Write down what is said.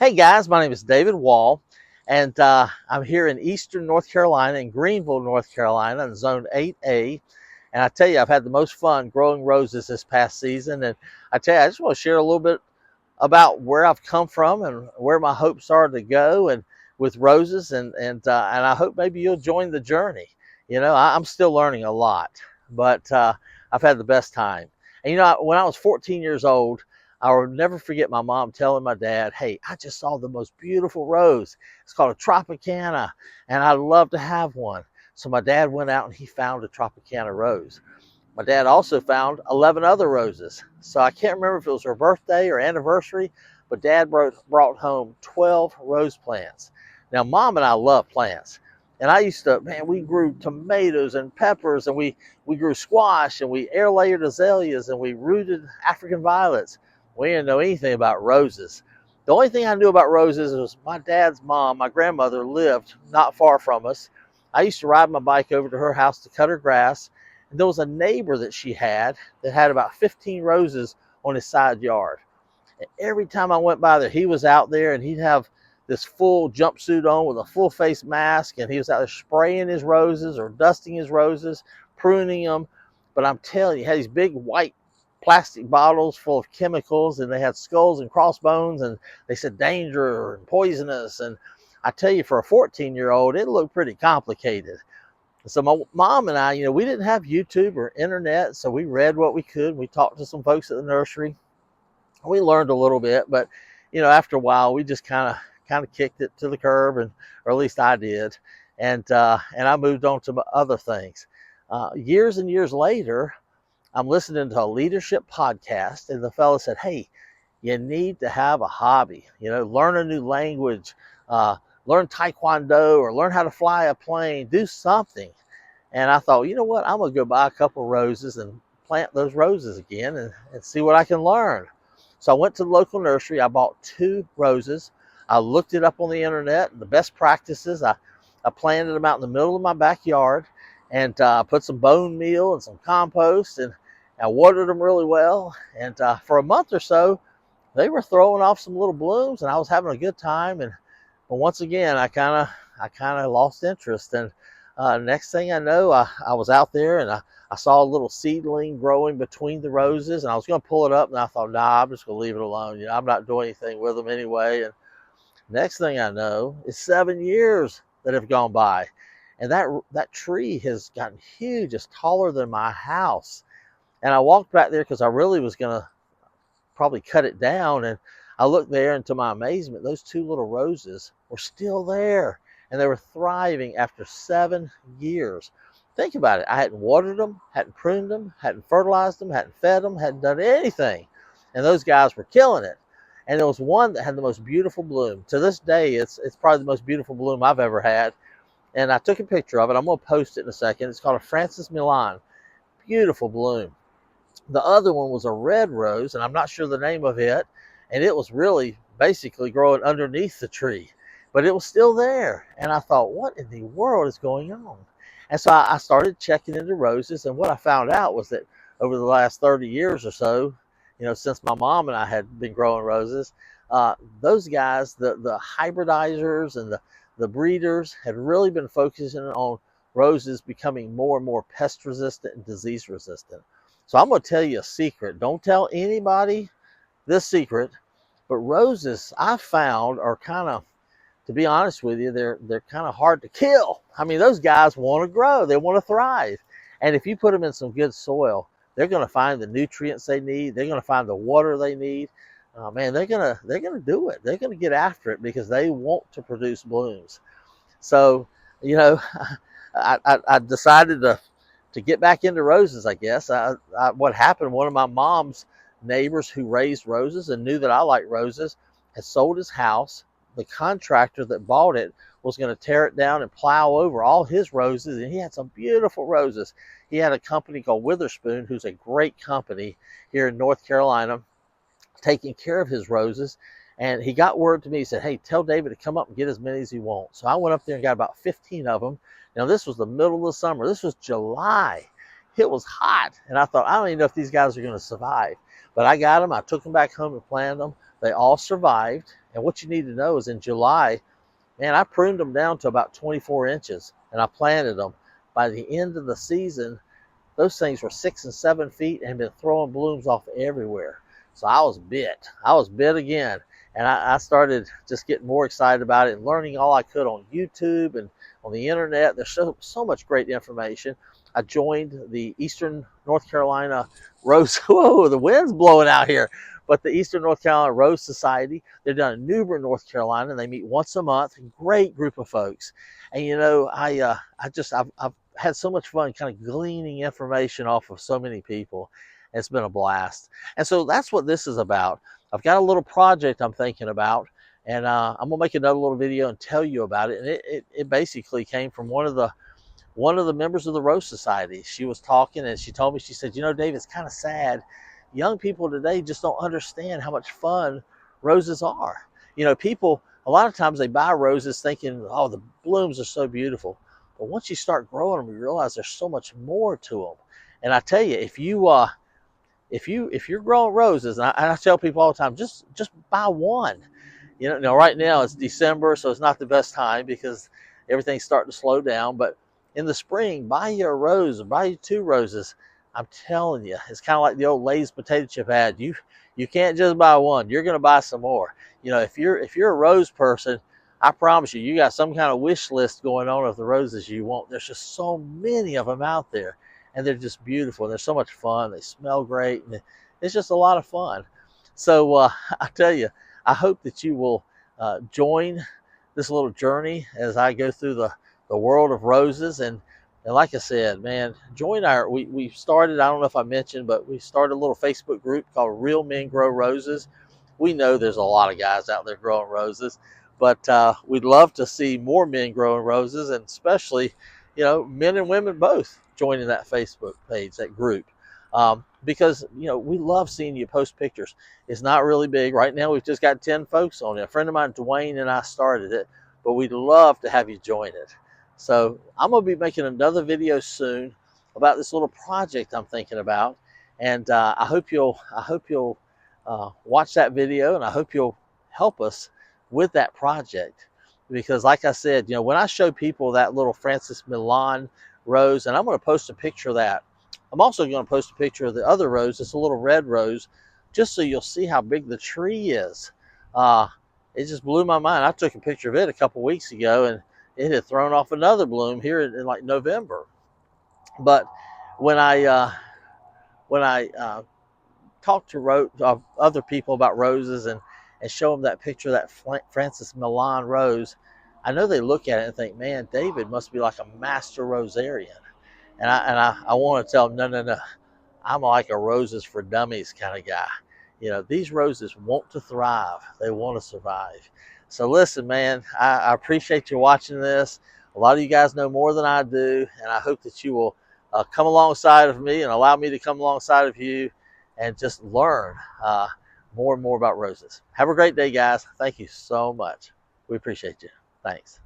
Hey guys, my name is David Wall, and I'm here in eastern North Carolina, in Greenville, North Carolina, in Zone 8A. And I tell you, I've had the most fun growing roses this past season. And I tell you, I just want to share a little bit about where I've come from and where my hopes are to go, and with roses, and I hope maybe you'll join the journey. I'm still learning a lot, but I've had the best time. And when I was 14 years old, I will never forget my mom telling my dad, "Hey, I just saw the most beautiful rose. It's called a Tropicana, and I'd love to have one." So my dad went out and he found a Tropicana rose. My dad also found 11 other roses. So I can't remember if it was her birthday or anniversary, but Dad brought home 12 rose plants. Now, Mom and I love plants. And I used to, man, we grew tomatoes and peppers, and we grew squash, and we air layered azaleas, and we rooted African violets. We didn't know anything about roses. The only thing I knew about roses was my dad's mom, my grandmother, lived not far from us. I used to ride my bike over to her house to cut her grass, and there was a neighbor that she had that had about 15 roses on his side yard. And every time I went by there, he was out there, and he'd have this full jumpsuit on with a full face mask, and he was out there spraying his roses or dusting his roses, pruning them. But I'm telling you, he had these big white plastic bottles full of chemicals, and they had skulls and crossbones, and they said danger and poisonous. And I tell you, for a 14-year-old, it looked pretty complicated. So my mom and I, we didn't have YouTube or internet, so we read what we could. We talked to some folks at the nursery. We learned a little bit, but after a while, we just kind of kicked it to the curb, or at least I did, and I moved on to other things. Years and years later, I'm listening to a leadership podcast, and the fellow said, "Hey, you need to have a hobby. Learn a new language, learn Taekwondo, or learn how to fly a plane. Do something." And I thought, you know what? I'm going to go buy a couple roses and plant those roses again, and see what I can learn. So I went to the local nursery. I bought 2 roses. I looked it up on the internet, the best practices. I planted them out in the middle of my backyard, and put some bone meal and some compost, and I watered them really well. And for a month or so, they were throwing off some little blooms, and I was having a good time. But once again, I kind of lost interest. And next thing I know, I was out there, and I saw a little seedling growing between the roses, and I was going to pull it up, and I thought, nah, I'm just going to leave it alone. I'm not doing anything with them anyway. And next thing I know, it's 7 years that have gone by, and that tree has gotten huge. It's taller than my house. And I walked back there because I really was going to probably cut it down, and I looked there, and to my amazement, those 2 little roses were still there, and they were thriving after 7 years. Think about it. I hadn't watered them, hadn't pruned them, hadn't fertilized them, hadn't fed them, hadn't done anything, and those guys were killing it. And there was one that had the most beautiful bloom. To this day, it's probably the most beautiful bloom I've ever had. And I took a picture of it. I'm going to post it in a second. It's called a Francis Milan. Beautiful bloom. The other one was a red rose, and I'm not sure the name of it. And it was really basically growing underneath the tree, but it was still there. And I thought, what in the world is going on? And so I started checking into roses. And what I found out was that over the last 30 years or so, since my mom and I had been growing roses, those guys, the hybridizers and the breeders, had really been focusing on roses becoming more and more pest resistant and disease resistant. So I'm going to tell you a secret. Don't tell anybody this secret, but roses, I found, are kind of, to be honest with you, they're kind of hard to kill. I mean, those guys want to grow, they want to thrive, and if you put them in some good soil, they're going to find the nutrients they need. They're going to find the water they need. Man, they're gonna do it. They're gonna get after it because they want to produce blooms. So, I decided to get back into roses. I guess what happened. One of my mom's neighbors who raised roses and knew that I liked roses had sold his house. The contractor that bought it was going to tear it down and plow over all his roses, and he had some beautiful roses. He had a company called Witherspoon, who's a great company here in North Carolina, taking care of his roses. And he got word to me. He said, "Hey, tell David to come up and get as many as he wants." So I went up there and got about 15 of them. Now, this was the middle of the summer. This was July. It was hot. And I thought, I don't even know if these guys are going to survive. But I got them. I took them back home and planted them. They all survived. And what you need to know is in July, man, I pruned them down to about 24 inches and I planted them. By the end of the season, those things were 6 and 7 feet and been throwing blooms off everywhere. So I was bit. I was bit again. And I started just getting more excited about it and learning all I could on YouTube and on the internet. There's so much great information. I joined the Eastern North Carolina Rose. Whoa, the wind's blowing out here. But the Eastern North Carolina Rose Society, they're down in New Bern, North Carolina, and they meet once a month. Great group of folks. And you know, I've had so much fun kind of gleaning information off of so many people. It's been a blast. And so that's what this is about. I've got a little project I'm thinking about, and I'm gonna make another little video and tell you about it. And it basically came from one of the members of the Rose Society. She was talking and she told me, she said, you know, Dave, it's kind of sad. Young people today just don't understand how much fun roses are. You know, people, a lot of times they buy roses thinking, oh, the blooms are so beautiful. But once you start growing them, you realize there's so much more to them. And I tell you, if you're growing roses, and I tell people all the time, just buy one. You know, right now it's December, so it's not the best time because everything's starting to slow down. But in the spring, buy you a rose or buy you 2 roses. I'm telling you, it's kind of like the old Lay's potato chip ad. You can't just buy one. You're going to buy some more. You know, if you're a rose person, I promise you, you got some kind of wish list going on of the roses you want. There's just so many of them out there, and they're just beautiful. They're so much fun. They smell great, and it's just a lot of fun. So I tell you, I hope that you will join this little journey as I go through the world of roses. And like I said, man, join we started, I don't know if I mentioned, but we started a little Facebook group called Real Men Grow Roses. We know there's a lot of guys out there growing roses, but we'd love to see more men growing roses, and especially, you know, men and women both joining that Facebook page, that group. Because, you know, we love seeing you post pictures. It's not really big. Right now, we've just got 10 folks on it. A friend of mine, Dwayne, and I started it, but we'd love to have you join it. So I'm going to be making another video soon about this little project I'm thinking about. And I hope you'll watch that video, and I hope you'll help us with that project. Because like I said, you know, when I show people that little Francis Milan rose, and I'm going to post a picture of that. I'm also going to post a picture of the other rose. It's a little red rose, just so you'll see how big the tree is. It just blew my mind. I took a picture of it a couple weeks ago, and it had thrown off another bloom here in like November. But when I talk to other people about roses and show them that picture of that Francis Milan rose, I know they look at it and think, man, David must be like a master rosarian. And I want to tell them, no. I'm like a roses for dummies kind of guy. You know, these roses want to thrive. They want to survive. So listen, man, I appreciate you watching this. A lot of you guys know more than I do, and I hope that you will come alongside of me and allow me to come alongside of you and just learn more and more about roses. Have a great day, guys. Thank you so much. We appreciate you. Thanks.